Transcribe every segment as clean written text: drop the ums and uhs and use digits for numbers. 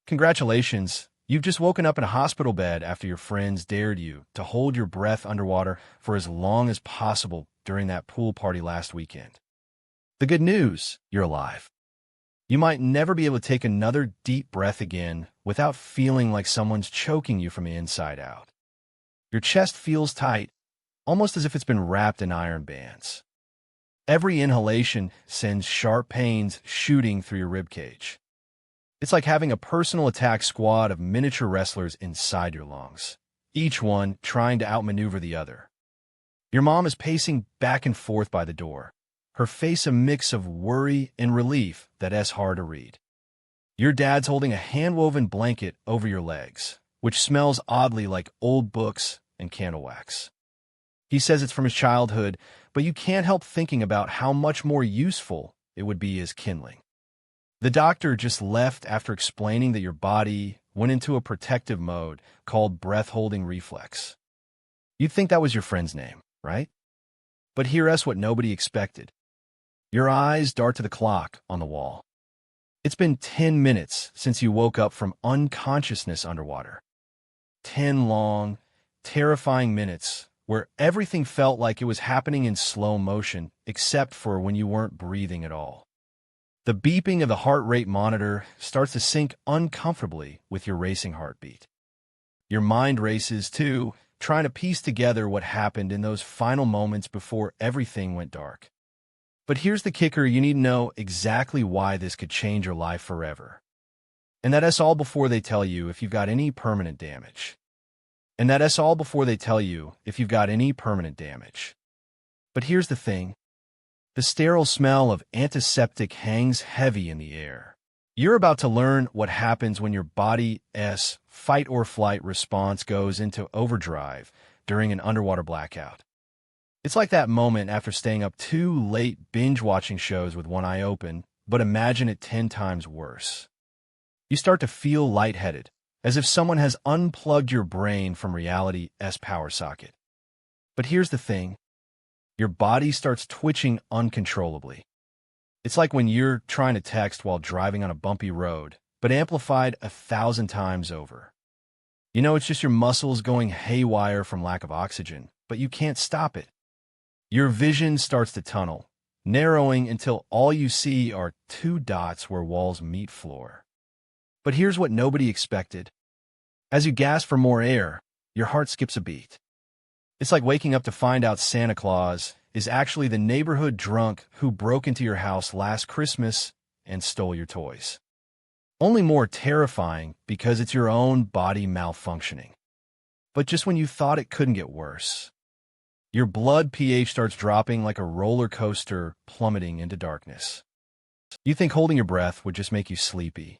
Congratulations, you've just woken up in a hospital bed after your friends dared you to hold your breath underwater for as long as possible during that pool party last weekend. The good news, you're alive. You might never be able to take another deep breath again without feeling like someone's choking you from the inside out. Your chest feels tight, almost as if it's been wrapped in iron bands. Every inhalation sends sharp pains shooting through your ribcage. It's like having a personal attack squad of miniature wrestlers inside your lungs, each one trying to outmaneuver the other. Your mom is pacing back and forth by the door, her face a mix of worry and relief that's hard to read. Your dad's holding a hand-woven blanket over your legs, which smells oddly like old books and candle wax. He says it's from his childhood, but you can't help thinking about how much more useful it would be as kindling. The doctor just left after explaining that your body went into a protective mode called breath-holding reflex. You'd think that was your friend's name, right? But here's what nobody expected. Your eyes dart to the clock on the wall. It's been 10 minutes since you woke up from unconsciousness underwater. 10 long, terrifying minutes where everything felt like it was happening in slow motion except for when you weren't breathing at all. The beeping of the heart rate monitor starts to sync uncomfortably with your racing heartbeat. Your mind races, too, trying to piece together what happened in those final moments before everything went dark. But here's the kicker: you need to know exactly why this could change your life forever. And that's all before they tell you if you've got any permanent damage. But here's the thing. The sterile smell of antiseptic hangs heavy in the air. You're about to learn what happens when your body's fight-or-flight response goes into overdrive during an underwater blackout. It's like that moment after staying up too late binge-watching shows with one eye open, but imagine it 10 times worse. You start to feel lightheaded, as if someone has unplugged your brain from reality's power socket. But here's the thing. Your body starts twitching uncontrollably. It's like when you're trying to text while driving on a bumpy road, but amplified 1,000 times over. You know, it's just your muscles going haywire from lack of oxygen, but you can't stop it. Your vision starts to tunnel, narrowing until all you see are 2 dots where walls meet floor. But here's what nobody expected. As you gasp for more air, your heart skips a beat. It's like waking up to find out Santa Claus is actually the neighborhood drunk who broke into your house last Christmas and stole your toys. Only more terrifying because it's your own body malfunctioning. But just when you thought it couldn't get worse, your blood pH starts dropping like a roller coaster plummeting into darkness. You think holding your breath would just make you sleepy.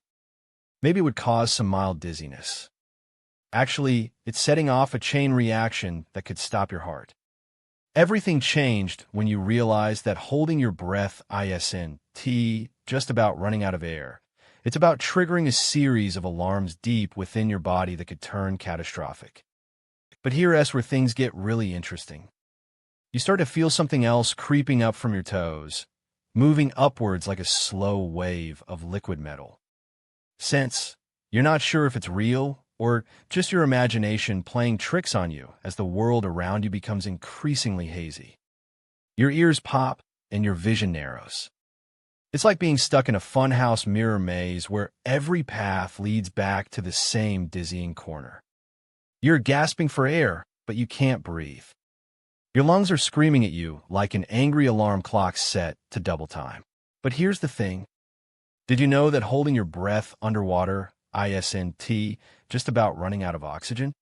Maybe it would cause some mild dizziness. Actually, it's setting off a chain reaction that could stop your heart. Everything changed when you realized that holding your breath isn't just about running out of air. It's about triggering a series of alarms deep within your body that could turn catastrophic. But here's where things get really interesting. You start to feel something else creeping up from your toes, moving upwards like a slow wave of liquid metal. Since you're not sure if it's real or just your imagination playing tricks on you as the world around you becomes increasingly hazy. Your ears pop and your vision narrows. It's like being stuck in a funhouse mirror maze where every path leads back to the same dizzying corner. You're gasping for air, but you can't breathe. Your lungs are screaming at you like an angry alarm clock set to double time. But here's the thing. Did you know that holding your breath underwater isn't just about running out of oxygen?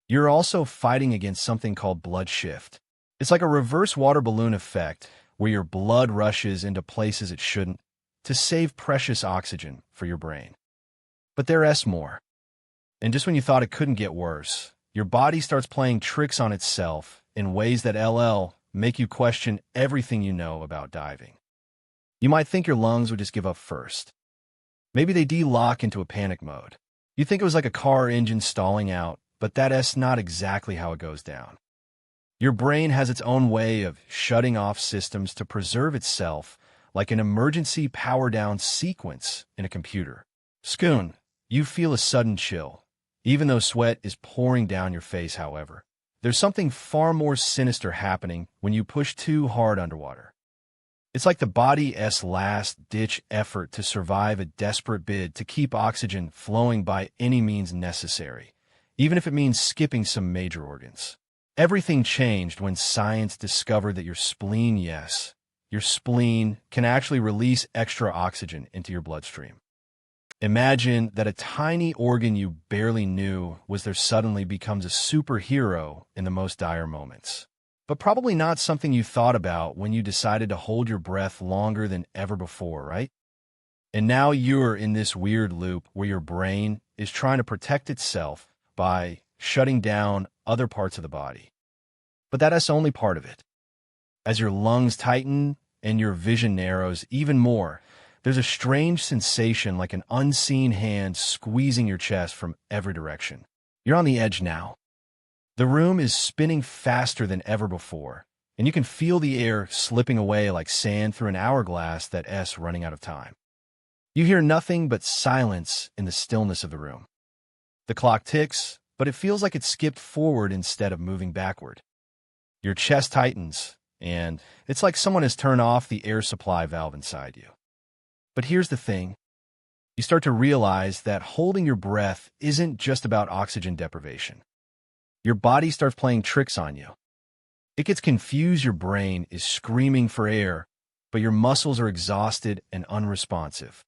You're also fighting against something called blood shift. It's like a reverse water balloon effect where your blood rushes into places it shouldn't to save precious oxygen for your brain. But there's more. And just when you thought it couldn't get worse, your body starts playing tricks on itself in ways that make you question everything you know about diving. You might think your lungs would just give up first. Maybe they de-lock into a panic mode. You think it was like a car engine stalling out, but that's not exactly how it goes down. Your brain has its own way of shutting off systems to preserve itself, like an emergency power-down sequence in a computer. Scoon, You feel a sudden chill, even though sweat is pouring down your face, however. There's something far more sinister happening when you push too hard underwater. It's like the body's last-ditch effort to survive a desperate bid to keep oxygen flowing by any means necessary, even if it means skipping some major organs. Everything changed when science discovered that your spleen, yes, your spleen, can actually release extra oxygen into your bloodstream. Imagine that a tiny organ you barely knew was there suddenly becomes a superhero in the most dire moments. But probably not something you thought about when you decided to hold your breath longer than ever before, right? And now you're in this weird loop where your brain is trying to protect itself by shutting down other parts of the body. But that's only part of it. As your lungs tighten and your vision narrows even more, there's a strange sensation like an unseen hand squeezing your chest from every direction. You're on the edge now. The room is spinning faster than ever before, and you can feel the air slipping away like sand through an hourglass that's running out of time. You hear nothing but silence in the stillness of the room. The clock ticks, but it feels like it skipped forward instead of moving backward. Your chest tightens, and it's like someone has turned off the air supply valve inside you. But here's the thing. You start to realize that holding your breath isn't just about oxygen deprivation. Your body starts playing tricks on you. It gets confused, your brain is screaming for air, but your muscles are exhausted and unresponsive.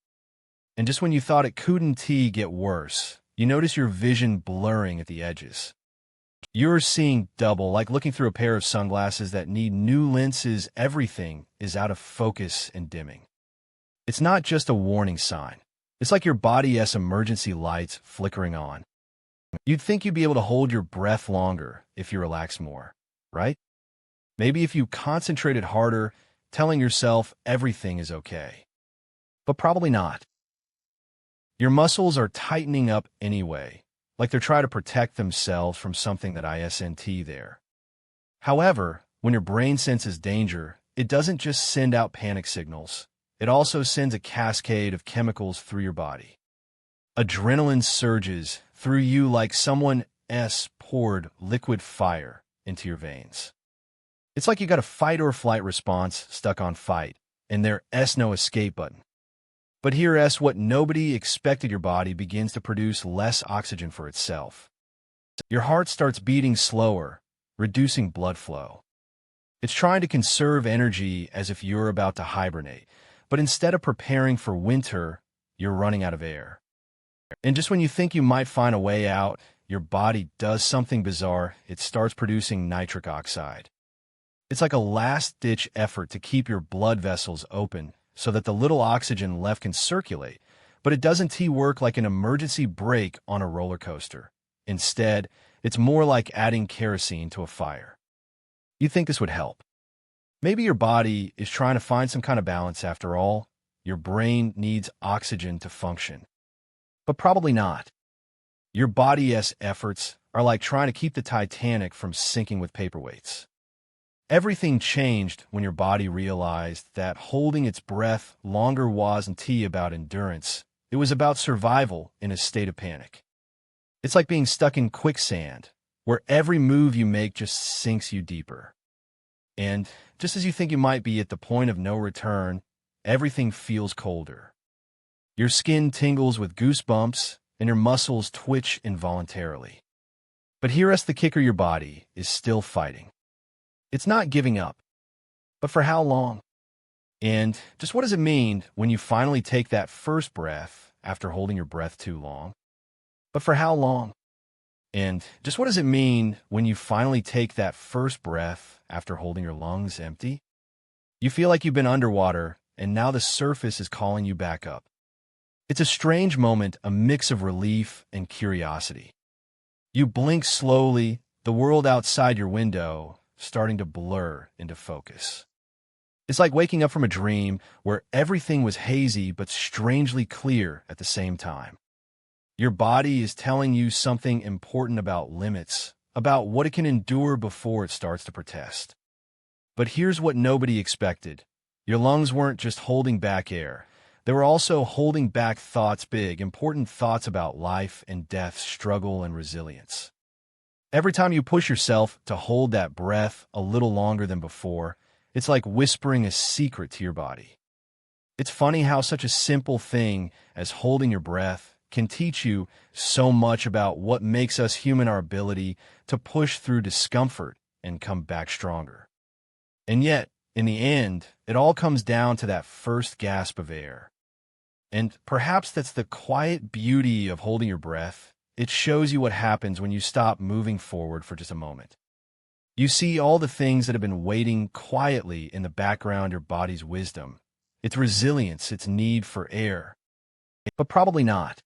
And just when you thought it couldn't get worse, you notice your vision blurring at the edges. You're seeing double, like looking through a pair of sunglasses that need new lenses. Everything is out of focus and dimming. It's not just a warning sign. It's like your body's emergency lights flickering on. You'd think you'd be able to hold your breath longer if you relax more, right? Maybe if you concentrated harder, telling yourself everything is okay. But probably not. Your muscles are tightening up anyway, like they're trying to protect themselves from something that isn't there. However, when your brain senses danger, it doesn't just send out panic signals. It also sends a cascade of chemicals through your body. Adrenaline surges through you like someone's poured liquid fire into your veins. It's like you got a fight or flight response stuck on fight, and there's no escape button. But here's what nobody expected: your body begins to produce less oxygen for itself. Your heart starts beating slower, reducing blood flow. It's trying to conserve energy as if you're about to hibernate, but instead of preparing for winter, you're running out of air. And just when you think you might find a way out, your body does something bizarre. It starts producing nitric oxide. It's like a last-ditch effort to keep your blood vessels open so that the little oxygen left can circulate, but it doesn't work like an emergency brake on a roller coaster. Instead, it's more like adding kerosene to a fire. You'd think this would help. Maybe your body is trying to find some kind of balance after all. Your brain needs oxygen to function. But probably not. Your body's efforts are like trying to keep the Titanic from sinking with paperweights. Everything changed when your body realized that holding its breath longer wasn't about endurance. It was about survival in a state of panic. It's like being stuck in quicksand, where every move you make just sinks you deeper. And just as you think you might be at the point of no return, everything feels colder. Your skin tingles with goosebumps, and your muscles twitch involuntarily. But here's the kicker: your body is still fighting. It's not giving up. But for how long? And just what does it mean when you finally take that first breath after holding your breath too long? But for how long? And just what does it mean when you finally take that first breath after holding your lungs empty? You feel like you've been underwater, and now the surface is calling you back up. It's a strange moment, a mix of relief and curiosity. You blink slowly, the world outside your window starting to blur into focus. It's like waking up from a dream where everything was hazy but strangely clear at the same time. Your body is telling you something important about limits, about what it can endure before it starts to protest. But here's what nobody expected. Your lungs weren't just holding back air. They were also holding back thoughts big, important thoughts about life and death, struggle and resilience. Every time you push yourself to hold that breath a little longer than before, it's like whispering a secret to your body. It's funny how such a simple thing as holding your breath can teach you so much about what makes us human, our ability to push through discomfort and come back stronger. And yet, in the end, it all comes down to that first gasp of air. And perhaps that's the quiet beauty of holding your breath. It shows you what happens when you stop moving forward for just a moment. You see all the things that have been waiting quietly in the background, your body's wisdom, its resilience, its need for air. But probably not.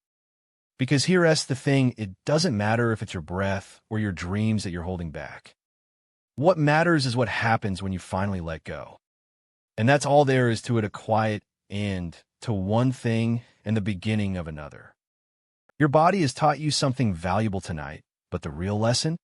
Because here's the thing, it doesn't matter if it's your breath or your dreams that you're holding back. What matters is what happens when you finally let go. And that's all there is to it, a quiet end to one thing and the beginning of another. Your body has taught you something valuable tonight, but the real lesson?